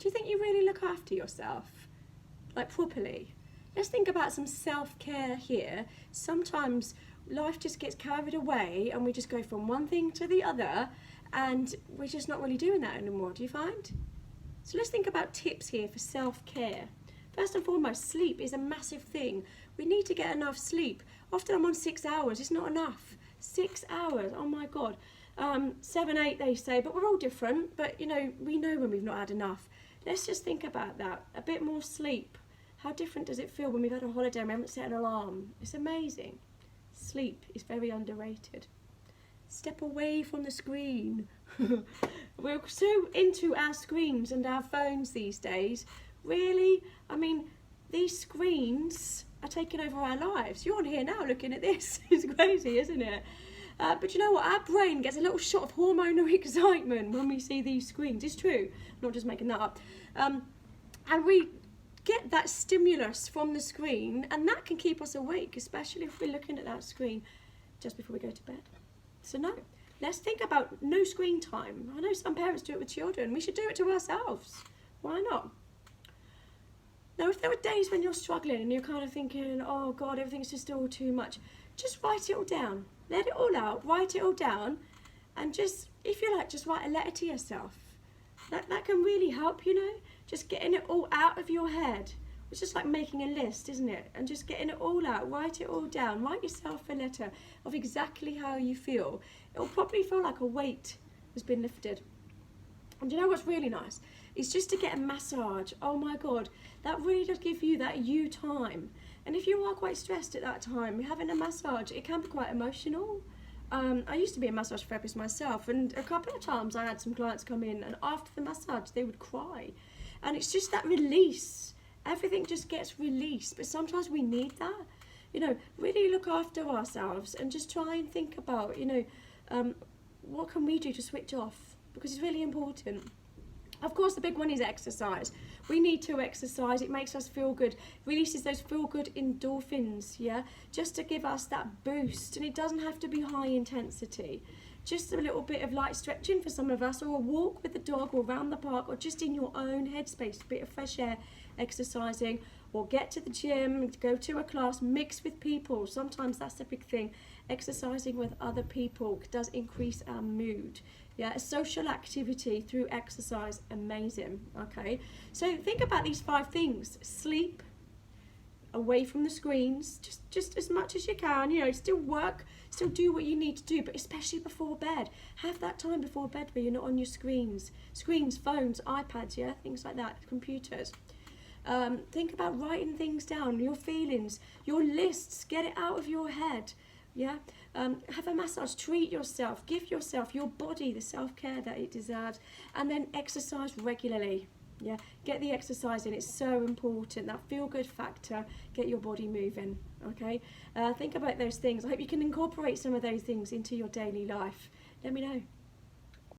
Do you think you really look after yourself? Like properly? Let's think about some self-care here. Sometimes life just gets carried away and we just go from one thing to the other and we're just not really doing that anymore, do you find? So let's think about tips here for self-care. First and foremost, sleep is a massive thing. We need to get enough sleep. Often I'm on 6 hours, it's not enough. 6 hours, oh my God. 7, 8 they say, but we're all different. But you know, we know when we've not had enough. Let's just think about that. A bit more sleep. How different does it feel when we've had a holiday and we haven't set an alarm? It's amazing. Sleep is very underrated. Step away from the screen. We're so into our screens and our phones these days. Really? I mean, these screens are taking over our lives. You're on here now looking at this. It's crazy, isn't it? But you know what? Our brain gets a little shot of hormonal excitement when we see these screens. It's true. I'm not just making that up. And we get that stimulus from the screen, and that can keep us awake, especially if we're looking at that screen just before we go to bed. So no, let's think about no screen time. I know some parents do it with children. We should do it to ourselves. Why not? Now, if there are days when you're struggling and you're kind of thinking, oh God, everything's just all too much, just write it all down. Let it all out, write it all down, and just, if you like, just write a letter to yourself. That can really help, you know, just getting it all out of your head. It's just like making a list, isn't it? And just getting it all out, write it all down, write yourself a letter of exactly how you feel. It'll probably feel like a weight has been lifted. And you know what's really nice? It's just to get a massage. Oh my God, that really does give you that you time. And if you are quite stressed at that time, having a massage, it can be quite emotional. I used to be a massage therapist myself, and a couple of times I had some clients come in and after the massage they would cry. And it's just that release. Everything just gets released, but sometimes we need that. You know, really look after ourselves and just try and think about, you know, what can we do to switch off? Because it's really important. Of course, the big one is exercise. We need to exercise. It makes us feel good. Releases those feel-good endorphins, yeah? Just to give us that boost. And it doesn't have to be high intensity. Just a little bit of light stretching for some of us, or a walk with the dog, or around the park, or just in your own headspace, a bit of fresh air, exercising, or get to the gym, go to a class, mix with people. Sometimes that's a big thing. Exercising with other people does increase our mood. Yeah, a social activity through exercise, amazing. Okay, so think about these 5 things. Sleep, away from the screens, just as much as you can, you know, still work, still do what you need to do, but especially before bed. Have that time before bed where you're not on your screens, phones, iPads, yeah, things like that, computers. Think about writing things down, your feelings, your lists, get it out of your head. Yeah, have a massage, treat yourself, give yourself, your body the self-care that it deserves, and then exercise regularly. Yeah, get the exercise in, it's so important, that feel-good factor, get your body moving, okay? Think about those things. I hope you can incorporate some of those things into your daily life. Let me know.